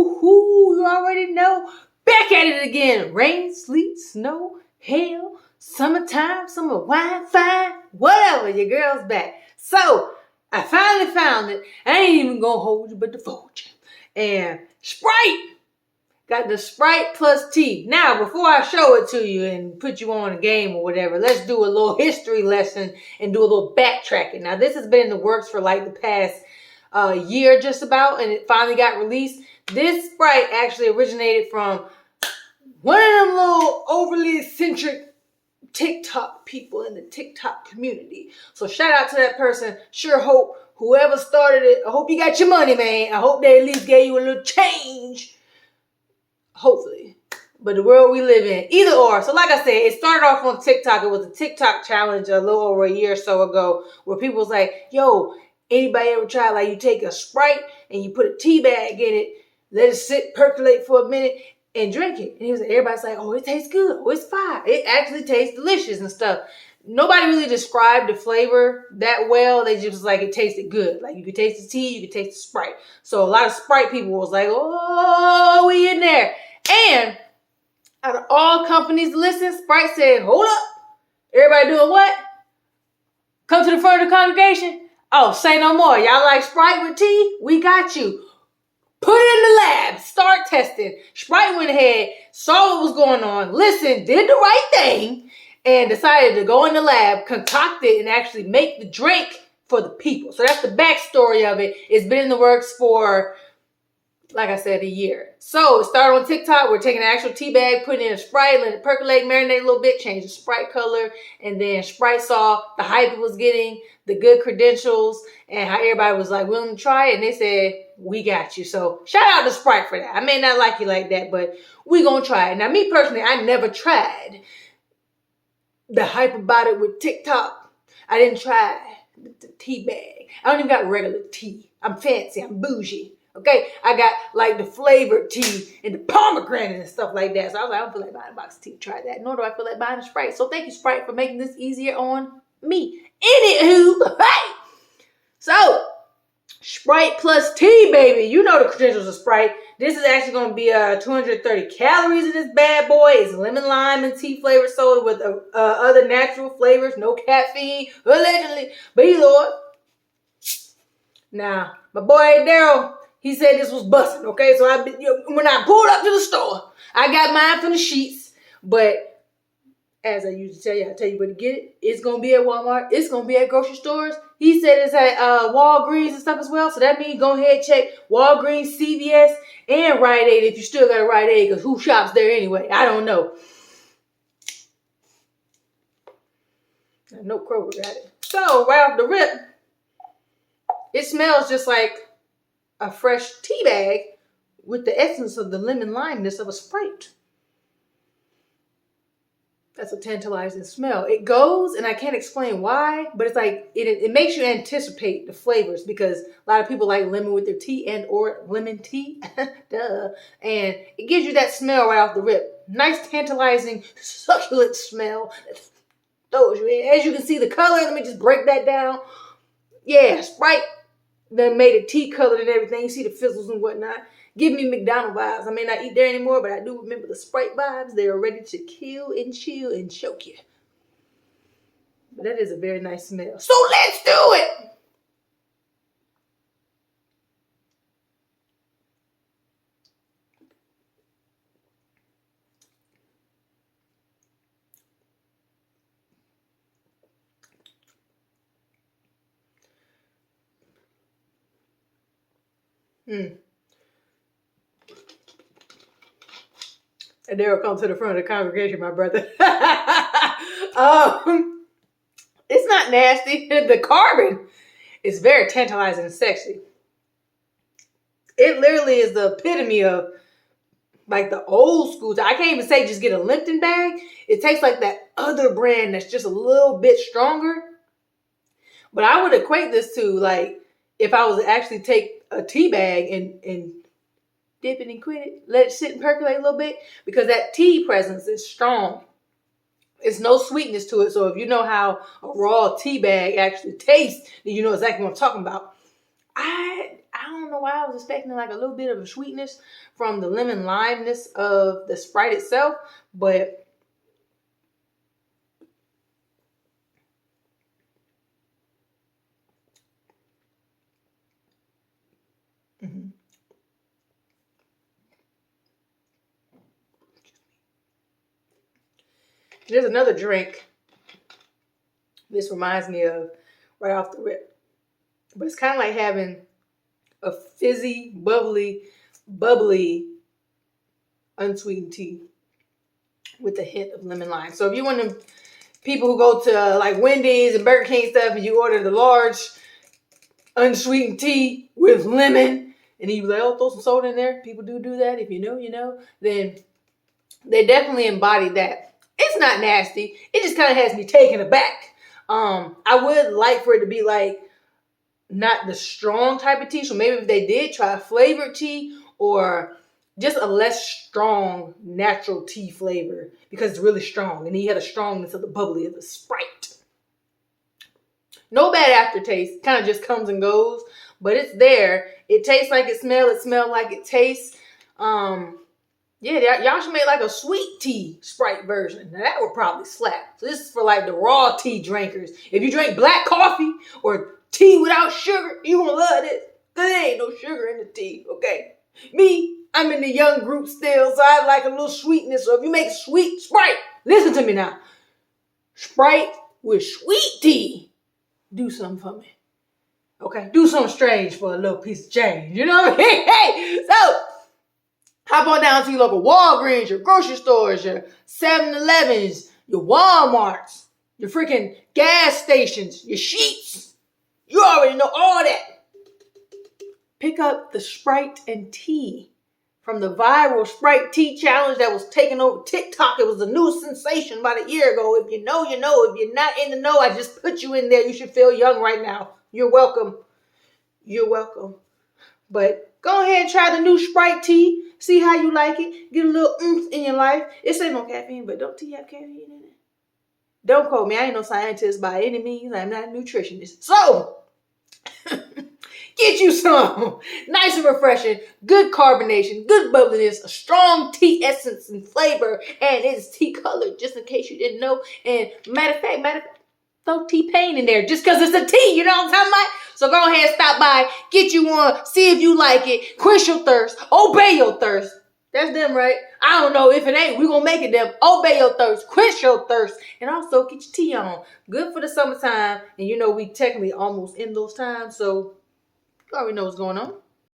You already know. Back at it again. Rain, sleet, snow, hail, summertime, summer wine, fine, whatever. Your girl's back. So, I finally found it. I ain't even gonna hold you, but to fold you. And Sprite. Got the Sprite plus tea. Now, before I show it to you and put you on a game or whatever, let's do a little history lesson and do a little backtracking. Now, this has been in the works for like the past year just about, and it finally got released. This Sprite actually originated from one of them little overly eccentric TikTok people in the TikTok community. So shout out to that person. Sure hope whoever started it, I hope you got your money, man. I hope they at least gave you a little change. Hopefully. But the world we live in, either or. So like I said, it started off on TikTok. It was a TikTok challenge a little over a year or so ago where people was like, yo, anybody ever try, like, you take a Sprite and you put a tea bag in it, let it sit, percolate for a minute, and drink it. And he was like, everybody's like, oh, it tastes good. Oh, it's fine. It actually tastes delicious and stuff. Nobody really described the flavor that well. They just was like, it tasted good. Like, you could taste the tea, you could taste the Sprite. So a lot of Sprite people was like, oh, we in there. And out of all companies to listen, Sprite said, hold up. Everybody doing what? Come to the front of the congregation. Oh, say no more. Y'all like Sprite with tea? We got you. Put it in the lab. Start testing. Sprite went ahead, saw what was going on, listened, did the right thing, and decided to go in the lab, concoct it, and actually make the drink for the people. So that's the backstory of it. It's been in the works for, like I said, a year. So it started on TikTok. We're taking an actual tea bag, putting in a Sprite, letting it percolate, marinate a little bit, change the Sprite color. And then Sprite saw the hype it was getting, the good credentials, and how everybody was like willing to try it. And they said, we got you. So shout out to Sprite for that. I may not like you like that, but we gonna try it. Now, me personally, I never tried the hype about it with TikTok. I didn't try the tea bag. I don't even got regular tea. I'm fancy. I'm bougie. Okay, I got like the flavored tea and the pomegranate and stuff like that. So I was like, I don't feel like buying a box of tea to try that. Nor do I feel like buying a Sprite. So thank you, Sprite, for making this easier on me. Anywho, hey! So, Sprite plus tea, baby. You know the credentials of Sprite. This is actually going to be 230 calories in this bad boy. It's lemon, lime, and tea flavored soda with other natural flavors. No caffeine, allegedly. But either or. Now, my boy Daryl, he said this was busting, okay? So when I pulled up to the store, I got mine from the sheets. But as I usually tell you, I tell you where to get it. It's going to be at Walmart. It's going to be at grocery stores. He said it's at Walgreens and stuff as well. So that means go ahead and check Walgreens, CVS, and Rite Aid if you still got a Rite Aid, because who shops there anyway? I don't know. I know Kroger got it. So right off the rip, it smells just like a fresh tea bag with the essence of the lemon limeness of a Sprite. That's a tantalizing smell. It goes, and I can't explain why, but it's like it makes you anticipate the flavors, because a lot of people like lemon with their tea and or lemon tea. Duh. And it gives you that smell right off the rip. Nice, tantalizing, succulent smell that throws you in. As you can see, the color, let me just break that down. Yeah, Sprite that made it tea colored and everything. You see the fizzles and whatnot. Give me McDonald's vibes. I may not eat there anymore, but I do remember the Sprite vibes. They are ready to kill and chill and choke you. But that is a very nice smell. So let's do it! And Daryl come to the front of the congregation, my brother. It's not nasty. The carbon is very tantalizing and sexy. It literally is the epitome of like the old school. I can't even say just get a Lipton bag. It tastes like that other brand that's just a little bit stronger. But I would equate this to like if I was to actually take a tea bag and dip it and quit it, let it sit and percolate a little bit, because that tea presence is strong. It's no sweetness to it. So if you know how a raw tea bag actually tastes, then you know exactly what I'm talking about. I I don't know why I was expecting like a little bit of a sweetness from the lemon limeness of the Sprite itself, but mhm. There's another drink this reminds me of right off the rip, but it's kind of like having a fizzy, bubbly, unsweetened tea with a hint of lemon lime. So if you're one of them people who go to like Wendy's and Burger King stuff and you order the large unsweetened tea with lemon and you like, oh, throw some soda in there. People do that. If you know, you know. Then they definitely embody that. It's not nasty. It just kind of has me taken aback. I would like for it to be like not the strong type of tea. So maybe if they did try a flavored tea or just a less strong natural tea flavor because it's really strong. And he had a strongness of the bubbly of the Sprite. No bad aftertaste. Kind of just comes and goes. But it's there. It tastes like it smells. It smells like it tastes. Yeah, y'all should make like a sweet tea Sprite version. Now that would probably slap. So this is for like the raw tea drinkers. If you drink black coffee or tea without sugar, you gonna love this. Cause there ain't no sugar in the tea, okay? Me, I'm in the young group still, so I like a little sweetness. So if you make sweet Sprite, listen to me now. Sprite with sweet tea. Do something for me. Okay? Do something strange for a little piece of change. You know what I mean? Hey, so hop on down to your local Walgreens, your grocery stores, your 7-Elevens, your Walmarts, your freaking gas stations, your Sheets. You already know all that. Pick up the Sprite and Tea from the viral Sprite Tea challenge that was taking over TikTok. It was a new sensation about a year ago. If you know, you know. If you're not in the know, I just put you in there. You should feel young right now. You're welcome. You're welcome. But go ahead and try the new Sprite Tea. See how you like it. Get a little oomph in your life. It ain't no caffeine, but don't tea have caffeine in it? Don't quote me. I ain't no scientist by any means. I'm not a nutritionist. So, get you some. Nice and refreshing. Good carbonation. Good bubbliness. A strong tea essence and flavor. And it's tea colored, just in case you didn't know. And matter of fact, throw T-Pain in there just because it's a tea. You know what I'm talking about? So go ahead, stop by, get you one, see if you like it, quench your thirst, obey your thirst. That's them, right? I don't know. If it ain't, we're going to make it them. Obey your thirst, quench your thirst, and also get your tea on. Good for the summertime. And you know we technically almost in those times, so you already know what's going on.